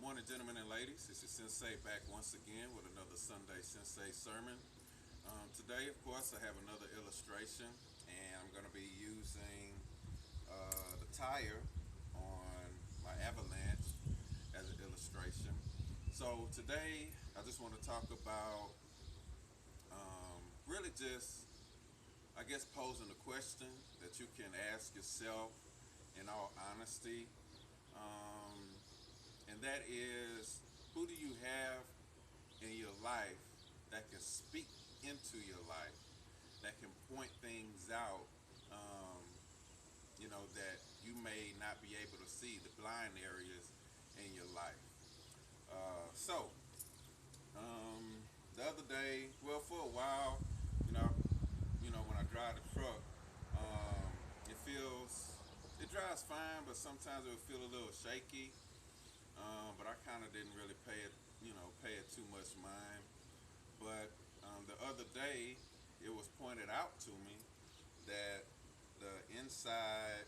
morning, gentlemen and ladies. This is Sensei back once again with another Sunday Sensei sermon. Today, of course, I have another illustration, and I'm going to be using the tire on my Avalanche as an illustration. So today, I just want to talk about really just, I guess, posing a question that you can ask yourself in all honesty. Um, and that is, who do you have in your life that can speak into your life, that can point things out, um, that you may not be able to see, the blind areas in your life. So, the other day, well, for a while, you know, when I drive the truck, um, it feels, it drives fine, but sometimes it will feel a little shaky. But I kind of didn't really pay it too much mind. But the other day, it was pointed out to me that the inside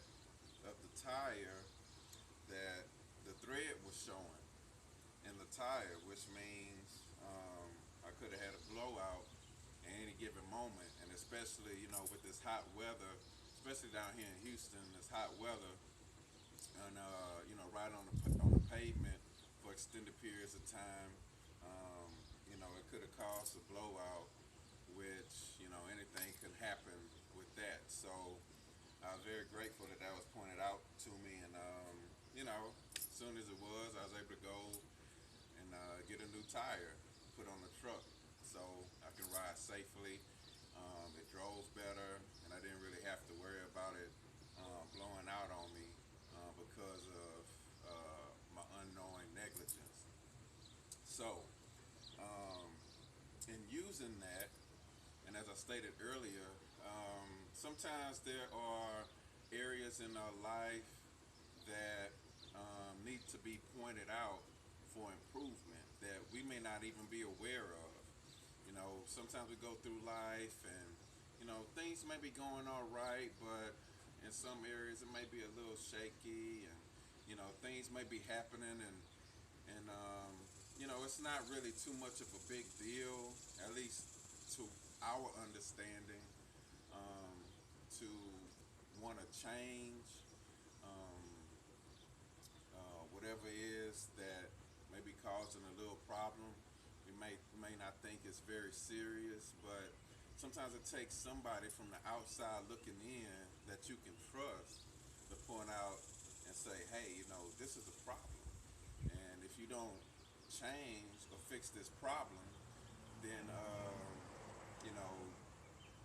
of the tire, that the thread was showing in the tire, which means I could have had a blowout at any given moment. And especially, with this hot weather, especially down here in Houston, this hot weather, and right on the pavement for extended periods of time. Um, it could have caused a blowout, which anything could happen with that. So I was very grateful that that was pointed out to me, and as soon as it was, I was able to go and get a new tire put on the truck so I can ride safely. It drove better, and I didn't really have to worry about it blowing out on me because of my unknowing negligence. So, um, in using that, and as I stated earlier, sometimes there are areas in our life that need to be pointed out for improvement that we may not even be aware of. Sometimes we go through life and, things may be going all right, but in some areas it may be a little shaky and, things may be happening and it's not really too much of a big deal, at least to our understanding, um, to want to change um, whatever it is that may be causing a little problem. We may not think it's very serious, but sometimes it takes somebody from the outside looking in that you can trust to point out and say, hey, this is a problem. And if you don't change or fix this problem, then you know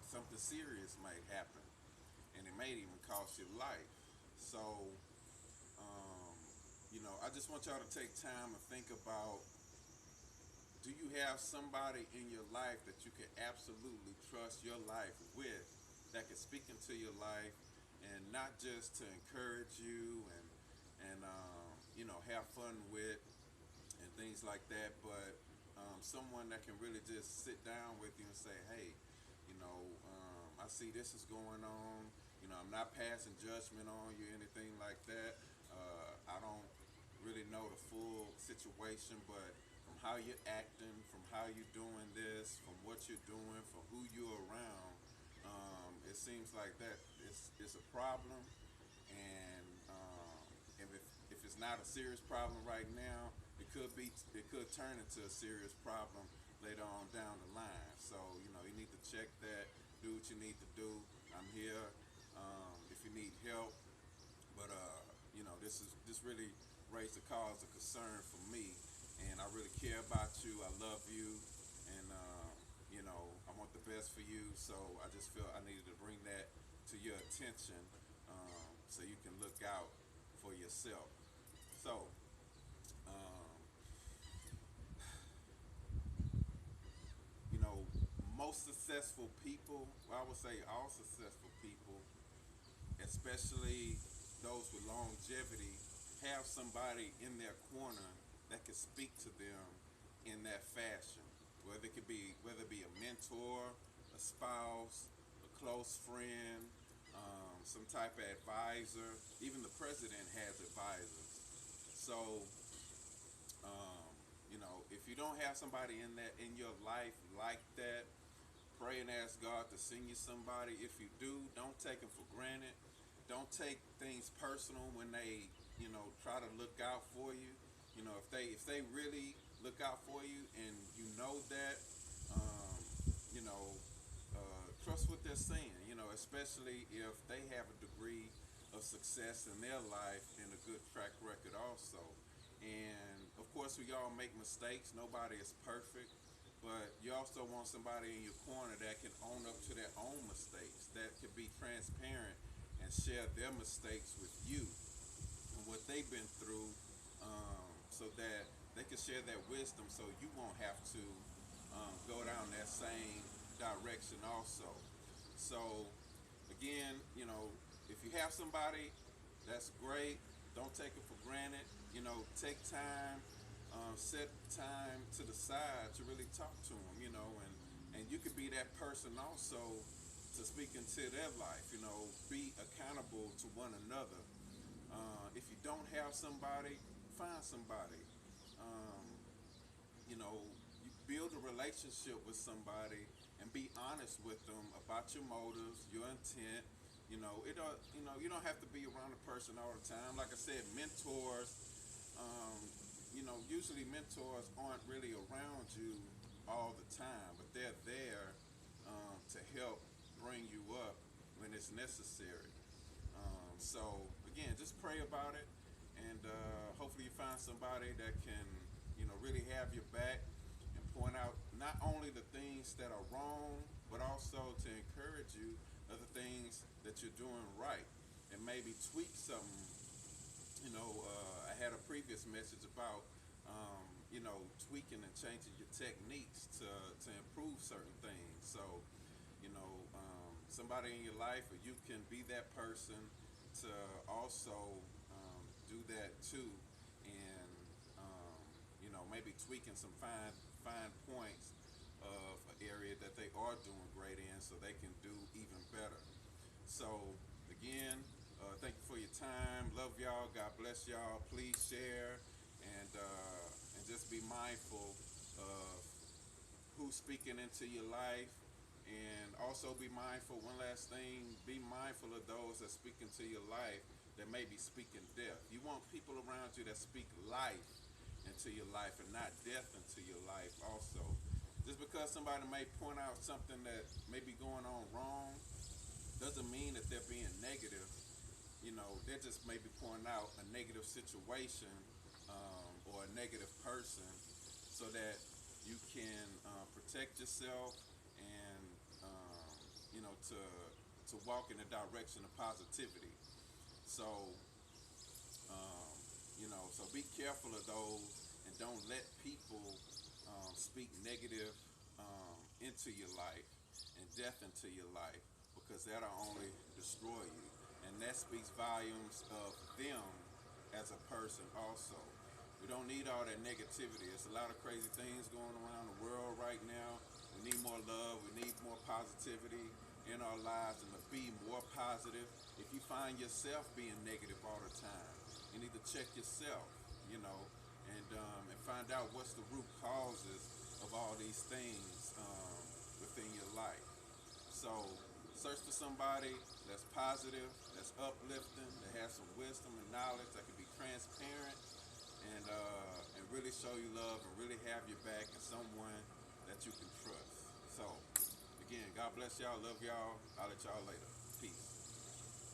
something serious might happen, and it may even cost your life. So, um, I just want y'all to take time and think about: do you have somebody in your life that you can absolutely trust your life with, that can speak into your life, and not just to encourage you and have fun with and things like that, but someone that can really just sit down with you and say, hey, I see this is going on. I'm not passing judgment on you, anything like that. I don't really know the full situation, but from how you're acting, from how you're doing this, from what you're doing, from who you're around, it seems like that it's a problem, and if it's not a serious problem right now, it could turn into a serious problem later on down the line. So you need to check that, do what you need to do. I'm here if you need help, but this really raised the cause of concern for me, and I really care about you. I love you, and I want the best for you. So I just feel I needed to bring that to your attention, so you can look out for yourself. So, um, you know, most successful people, well, I would say all successful people, especially those with longevity, have somebody in their corner that can speak to them in that fashion. Whether it be a mentor, a spouse, a close friend, some type of advisor. Even the president has advisors. So if you don't have somebody in your life like that, pray and ask God to send you somebody. If you do, don't take them for granted. Don't take things personal when they, try to look out for you. If they really look out for you and you know that, um, you know, trust what they're saying. Especially if they have a degree of success in their life and a good track record also. And of course, we all make mistakes. Nobody is perfect. But you also want somebody in your corner that can own up to their own mistakes, that can be transparent and share their mistakes with you and what they've been through, so that they can share that wisdom so you won't have to go down that same direction also. So, again, if you have somebody, that's great. Don't take it for granted. Take time, set time to the side to really talk to them, and you could be that person also to speak into their life, be accountable to one another. If you don't have somebody, find somebody. Um, you build a relationship with somebody and be honest with them about your motives, your intent. You don't have to be around a person all the time. Like I said, mentors, um, usually mentors aren't really around you all the time, but they're there to help bring you up when it's necessary. So again, just pray about it, and hopefully you find somebody that can, really have your back and point out not only the things that are wrong, but also to encourage you of the things that you're doing right, and maybe tweak something. I had a previous message about, tweaking and changing your techniques to improve certain things. So, somebody in your life, or you can be that person to also do that too, and maybe tweaking some fine points of an area that they are doing great in, so they can do even better. So again, thank you for your time. Love y'all. God bless y'all. Please share, and just be mindful of who's speaking into your life. And also be mindful, one last thing, be mindful of those that speak into your life that may be speaking death. You want people around you that speak life into your life and not death into your life also. Just because somebody may point out something that may be going on wrong doesn't mean that they're being negative. They're just maybe pointing out a negative situation, or a negative person, so that you can protect yourself and to walk in the direction of positivity. So so be careful of those, and don't let people speak negative into your life and death into your life, because that'll only destroy you, and that speaks volumes of them as a person also. We don't need all that negativity. There's a lot of crazy things going around the world right now. We need more love. We need more positivity in our lives, and to be more positive. If you find yourself being negative all the time, you need to check yourself, and find out what's the root causes of all these things within your life. So search for somebody that's positive, that's uplifting, that has some wisdom and knowledge, that can be transparent, and really show you love and really have your back, and someone that you can trust. So again, God bless y'all. Love y'all. I'll let y'all later. Peace.